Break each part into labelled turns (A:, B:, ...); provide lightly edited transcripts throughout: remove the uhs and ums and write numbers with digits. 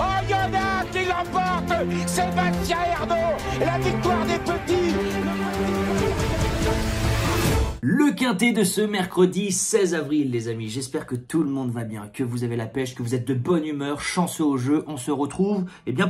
A: Oh, il y en a un qui l'emporte, Sébastien Ernaud, la victoire des petits.
B: Le quintet de ce mercredi 16 avril, les amis. J'espère que tout le monde va bien, que vous avez la pêche, que vous êtes de bonne humeur, chanceux au jeu. On se retrouve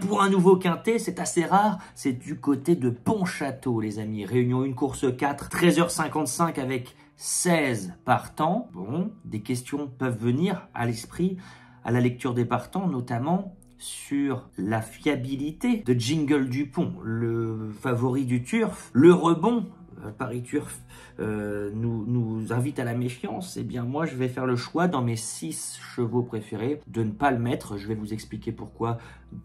B: pour un nouveau quintet. C'est assez rare. C'est du côté de Pontchâteau, les amis. Réunion 1, course 4, 13h55 avec 16 partants. Bon, des questions peuvent venir à l'esprit à la lecture des partants, notamment sur la fiabilité de Jingle Dupont, le favori du turf, le rebond. Paris Turf nous invite à la méfiance. Eh bien moi je vais faire le choix dans mes 6 chevaux préférés de ne pas le mettre. Je vais vous expliquer pourquoi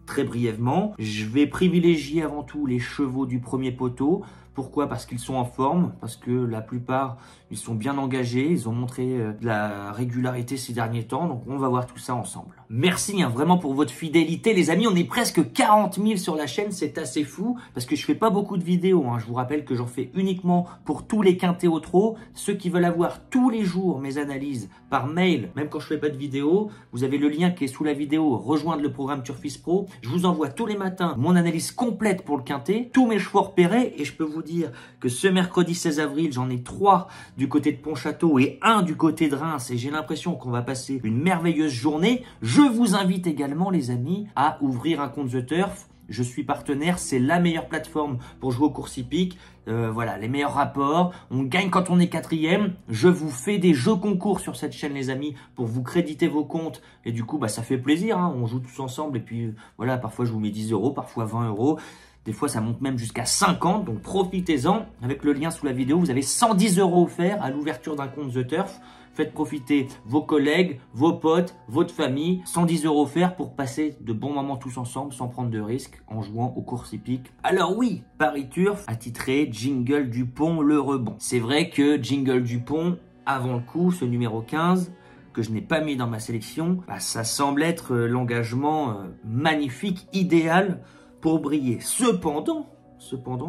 B: très brièvement. Je vais privilégier avant tout les chevaux du premier poteau. Pourquoi? Parce qu'ils sont en forme, parce que la plupart, ils sont bien engagés, ils ont montré de la régularité ces derniers temps, donc on va voir tout ça ensemble. Merci vraiment pour votre fidélité, les amis, on est presque 40 000 sur la chaîne, c'est assez fou, parce que je fais pas beaucoup de vidéos, je vous rappelle que j'en fais uniquement pour tous les quintés au trot. Ceux qui veulent avoir tous les jours mes analyses par mail, même quand je fais pas de vidéo, vous avez le lien qui est sous la vidéo, rejoindre le programme Turfis Pro, je vous envoie tous les matins mon analyse complète pour le quintet, tous mes chevaux repérés, et je peux vous dire que ce mercredi 16 avril, j'en ai 3 du côté de Pontchâteau et 1 du côté de Reims et j'ai l'impression qu'on va passer une merveilleuse journée. Je vous invite également, les amis, à ouvrir un compte The Turf. Je suis partenaire, c'est la meilleure plateforme pour jouer aux courses hippiques. Voilà, les meilleurs rapports. On gagne quand on est 4e. Je vous fais des jeux concours sur cette chaîne, les amis, pour vous créditer vos comptes. Et du coup, ça fait plaisir. On joue tous ensemble. Et puis, voilà, parfois je vous mets 10 €, parfois 20 €. Des fois, ça monte même jusqu'à 50, donc profitez-en. Avec le lien sous la vidéo, vous avez 110 € offerts à l'ouverture d'un compte The Turf. Faites profiter vos collègues, vos potes, votre famille. 110 € offerts pour passer de bons moments tous ensemble sans prendre de risques en jouant aux courses hippiques. Alors oui, Paris Turf a titré Jingle Dupont le rebond. C'est vrai que Jingle Dupont, avant le coup, ce numéro 15, que je n'ai pas mis dans ma sélection, ça semble être l'engagement magnifique, idéal pour briller. Cependant,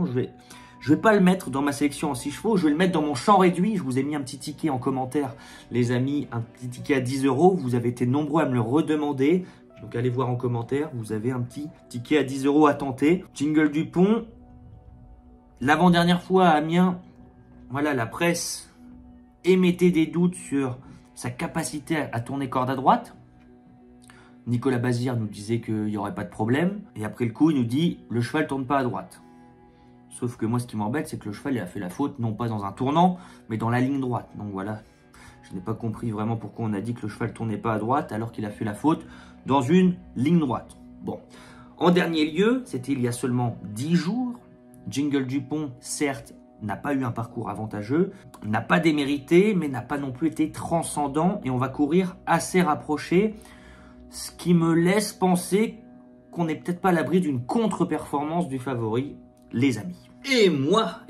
B: je vais pas le mettre dans ma sélection en 6 chevaux, je vais le mettre dans mon champ réduit. Je vous ai mis un petit ticket en commentaire, les amis, un petit ticket à 10 €. Vous avez été nombreux à me le redemander. Donc allez voir en commentaire, vous avez un petit ticket à 10 € à tenter. Jingle Dupont, l'avant-dernière fois à Amiens, voilà, la presse émettait des doutes sur sa capacité à tourner corde à droite. Nicolas Bazir nous disait qu'il n'y aurait pas de problème. Et après le coup, il nous dit le cheval ne tourne pas à droite. Sauf que moi, ce qui m'embête, c'est que le cheval il a fait la faute, non pas dans un tournant, mais dans la ligne droite. Donc voilà, je n'ai pas compris vraiment pourquoi on a dit que le cheval ne tournait pas à droite, alors qu'il a fait la faute dans une ligne droite. Bon, en dernier lieu, c'était il y a seulement 10 jours. Jingle Dupont, certes, n'a pas eu un parcours avantageux, n'a pas démérité, mais n'a pas non plus été transcendant. Et on va courir assez rapproché. Ce qui me laisse penser qu'on n'est peut-être pas à l'abri d'une contre-performance du favori, les amis. Et moi,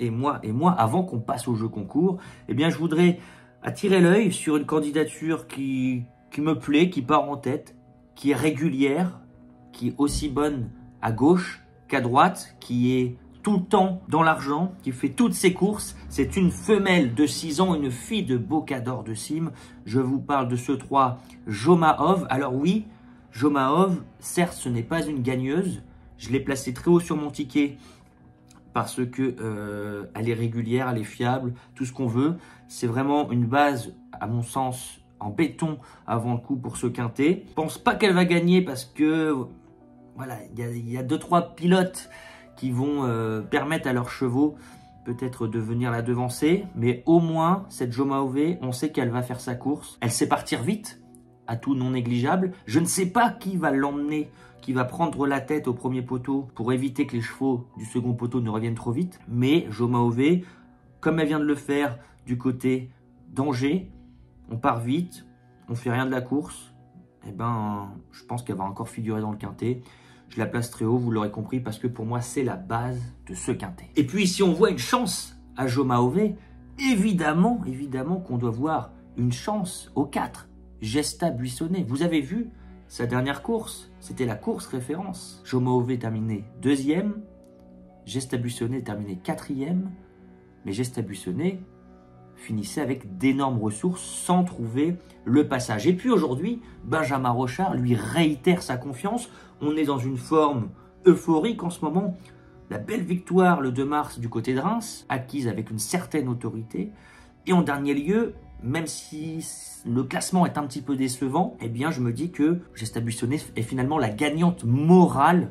B: avant qu'on passe au jeu concours, eh bien, je voudrais attirer l'œil sur une candidature qui me plaît, qui part en tête, qui est régulière, qui est aussi bonne à gauche qu'à droite, qui est tout le temps dans l'argent, qui fait toutes ses courses. C'est une femelle de 6 ans, une fille de Bocador de Cime. Je vous parle de ce 3 Jomahov. Alors oui, Jomahov, certes, ce n'est pas une gagneuse. Je l'ai placée très haut sur mon ticket parce que elle est régulière, elle est fiable, tout ce qu'on veut. C'est vraiment une base, à mon sens, en béton avant le coup pour ce quintet. Je pense pas qu'elle va gagner parce que voilà, il y a 2-3 pilotes qui vont permettre à leurs chevaux peut-être de venir la devancer. Mais au moins, cette Jomahov, on sait qu'elle va faire sa course. Elle sait partir vite, à tout non négligeable. Je ne sais pas qui va l'emmener, qui va prendre la tête au premier poteau pour éviter que les chevaux du second poteau ne reviennent trop vite. Mais Jomahov, comme elle vient de le faire du côté d'Angers, on part vite, on fait rien de la course. Eh ben, je pense qu'elle va encore figurer dans le quintet. Je la place très haut, vous l'aurez compris, parce que pour moi, c'est la base de ce quintet. Et puis, si on voit une chance à Jomahov, évidemment qu'on doit voir une chance au 4. Gesta Buissonnet. Vous avez vu sa dernière course, c'était la course référence. Jomahov terminé 2e, Gesta Buissonnet terminé 4e, mais Gesta Buissonnet finissait avec d'énormes ressources sans trouver le passage. Et puis aujourd'hui, Benjamin Rochard lui réitère sa confiance. On est dans une forme euphorique en ce moment. La belle victoire le 2 mars du côté de Reims, acquise avec une certaine autorité. Et en dernier lieu, même si le classement est un petit peu décevant, eh bien je me dis que Gesta Buissonnet est finalement la gagnante morale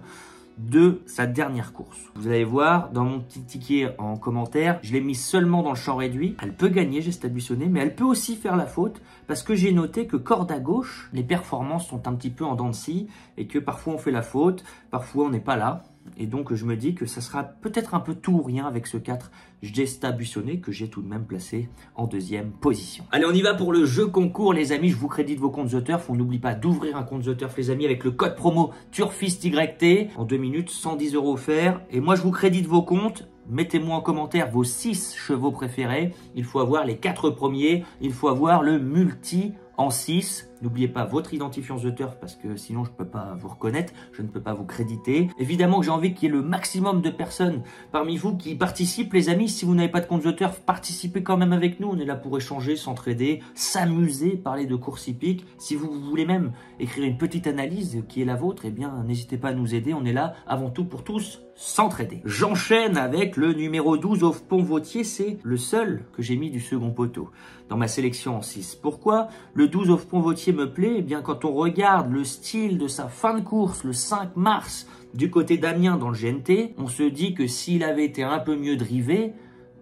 B: de sa dernière course. Vous allez voir dans mon petit ticket en commentaire, je l'ai mis seulement dans le champ réduit. Elle peut gagner Gesta Buissonnet, mais elle peut aussi faire la faute parce que j'ai noté que corde à gauche, les performances sont un petit peu en dents de scie et que parfois on fait la faute, parfois on n'est pas là. Et donc je me dis que ça sera peut-être un peu tout ou rien avec ce 4 Gesta Buissonnet que j'ai tout de même placé en 2e position. Allez, on y va pour le jeu concours les amis, je vous crédite vos comptes The Turf. On n'oublie pas d'ouvrir un compte The Turf les amis avec le code promo TURFISTYT. En 2 minutes, 110 € offerts. Et moi je vous crédite vos comptes. Mettez-moi en commentaire vos 6 chevaux préférés. Il faut avoir les 4 premiers. Il faut avoir le multi en 6. N'oubliez pas votre identifiant The Turf parce que sinon je ne peux pas vous reconnaître, je ne peux pas vous créditer. Évidemment que j'ai envie qu'il y ait le maximum de personnes parmi vous qui participent les amis. Si vous n'avez pas de compte The Turf, participez quand même avec nous. On est là pour échanger, s'entraider, s'amuser, parler de courses hippiques. Si vous voulez même écrire une petite analyse qui est la vôtre, eh bien n'hésitez pas à nous aider. On est là avant tout pour tous s'entraider. J'enchaîne avec le numéro 12 Auf Pont-Vautier. C'est le seul que j'ai mis du second poteau dans ma sélection en 6. Pourquoi le 12 Auf Pont-Vautier me plaît? Eh bien, quand on regarde le style de sa fin de course le 5 mars du côté d'Amiens dans le GNT, on se dit que s'il avait été un peu mieux drivé,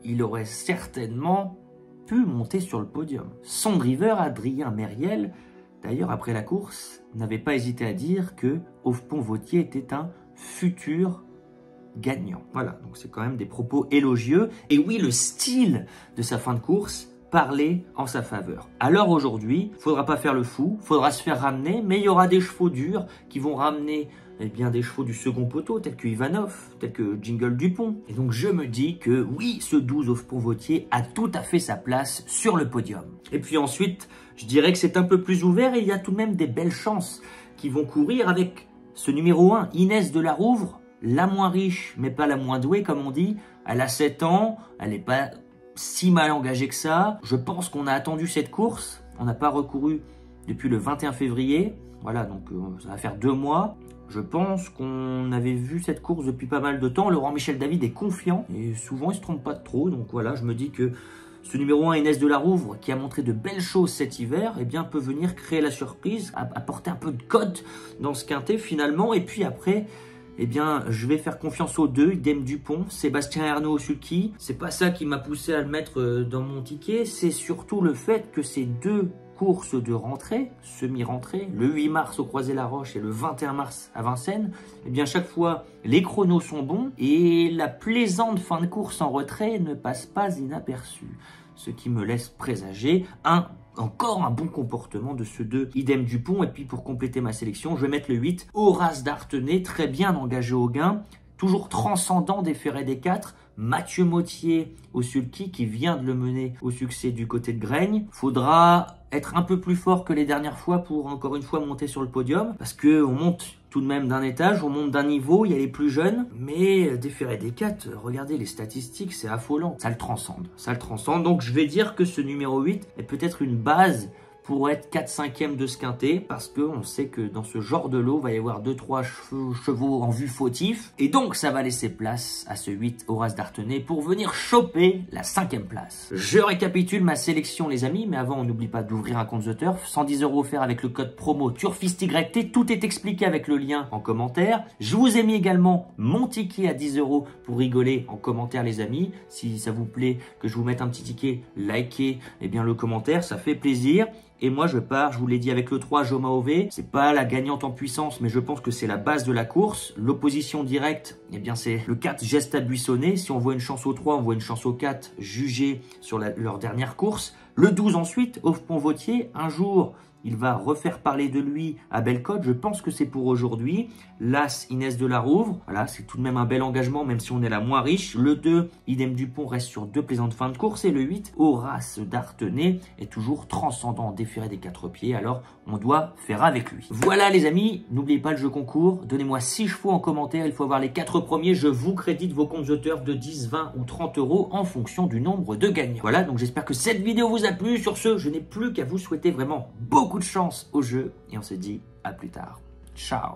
B: il aurait certainement pu monter sur le podium. Son driver, Adrien Mériel, d'ailleurs après la course, n'avait pas hésité à dire que Auf Pont-Vautier était un futur gagnant. Voilà, donc c'est quand même des propos élogieux. Et oui, le style de sa fin de course parler en sa faveur. Alors aujourd'hui, il faudra pas faire le fou, faudra se faire ramener, mais il y aura des chevaux durs qui vont ramener bien des chevaux du second poteau, tels que Ivanov, tels que Jingle Dupont. Et donc je me dis que oui, ce 12 Auf Pont-Vautier a tout à fait sa place sur le podium. Et puis ensuite, je dirais que c'est un peu plus ouvert et il y a tout de même des belles chances qui vont courir avec ce numéro 1, Inès de la Rouvre, la moins riche, mais pas la moins douée, comme on dit. Elle a 7 ans, elle n'est pas si mal engagé que ça. Je pense qu'on a attendu cette course. On n'a pas recouru depuis le 21 février. Voilà, donc ça va faire 2 mois. Je pense qu'on avait vu cette course depuis pas mal de temps. Laurent Michel David est confiant et souvent il se trompe pas de trop. Donc voilà, je me dis que ce numéro 1, Inès de la Rouvre, qui a montré de belles choses cet hiver, eh bien, peut venir créer la surprise, apporter un peu de cote dans ce quintet finalement. Et puis après, eh bien, je vais faire confiance aux 2, Idem Dupont, Sébastien Ernaud au sulky. C'est pas ça qui m'a poussé à le mettre dans mon ticket, c'est surtout le fait que ces 2 courses de rentrée, semi-rentrée, le 8 mars au Croisé-la-Roche et le 21 mars à Vincennes, eh bien, chaque fois, les chronos sont bons et la plaisante fin de course en retrait ne passe pas inaperçue. Ce qui me laisse présager encore un bon comportement de ce 2 Idem Dupont. Et puis pour compléter ma sélection, je vais mettre le 8 Horace d'Artenay, très bien engagé au gain, toujours transcendant des ferrets des 4. Mathieu Mottier au sulky qui vient de le mener au succès du côté de Graigne. Faudra être un peu plus fort que les dernières fois pour encore une fois monter sur le podium parce que on monte tout de même d'un étage, on monte d'un niveau, il y a les plus jeunes, mais des ferrets des 4, regardez les statistiques, c'est affolant. Ça le transcende, donc je vais dire que ce numéro 8 est peut-être une base pour être 4/5e de ce quintet, parce qu'on sait que dans ce genre de lot, il va y avoir 2-3 chevaux en vue fautif, et donc ça va laisser place à ce 8 Horace d'Artenay pour venir choper la 5e place. Je récapitule ma sélection les amis, mais avant on n'oublie pas d'ouvrir un compte The Turf, 110 € offerts avec le code promo TURFISTYT, tout est expliqué avec le lien en commentaire. Je vous ai mis également mon ticket à 10 € pour rigoler en commentaire les amis. Si ça vous plaît que je vous mette un petit ticket, likez bien le commentaire, ça fait plaisir. Et moi, je pars, je vous l'ai dit, avec le 3, Joma Ové. C'est pas la gagnante en puissance, mais je pense que c'est la base de la course. L'opposition directe, eh bien, c'est le 4, Gesta Buissonnet. Si on voit une chance au 3, on voit une chance au 4, jugé sur leur dernière course. Le 12 ensuite, Auf Pont-Vautier. Un jour, il va refaire parler de lui à Bellecote. Je pense que c'est pour aujourd'hui. L'As, Inès de la Rouvre. Voilà, c'est tout de même un bel engagement, même si on est la moins riche. Le 2, Idem Dupont reste sur 2 plaisantes fins de course. Et le 8, Horace d'Artenay est toujours transcendant, déféré des 4 pieds. Alors, on doit faire avec lui. Voilà les amis, n'oubliez pas le jeu concours. Donnez-moi 6 chevaux en commentaire. Il faut avoir les 4 premiers. Je vous crédite vos comptes The Turf de 10, 20 ou 30 € en fonction du nombre de gagnants. Voilà, donc j'espère que cette vidéo vous a plu. Sur ce, je n'ai plus qu'à vous souhaiter vraiment beaucoup de chance au jeu. Et on se dit à plus tard. Ciao.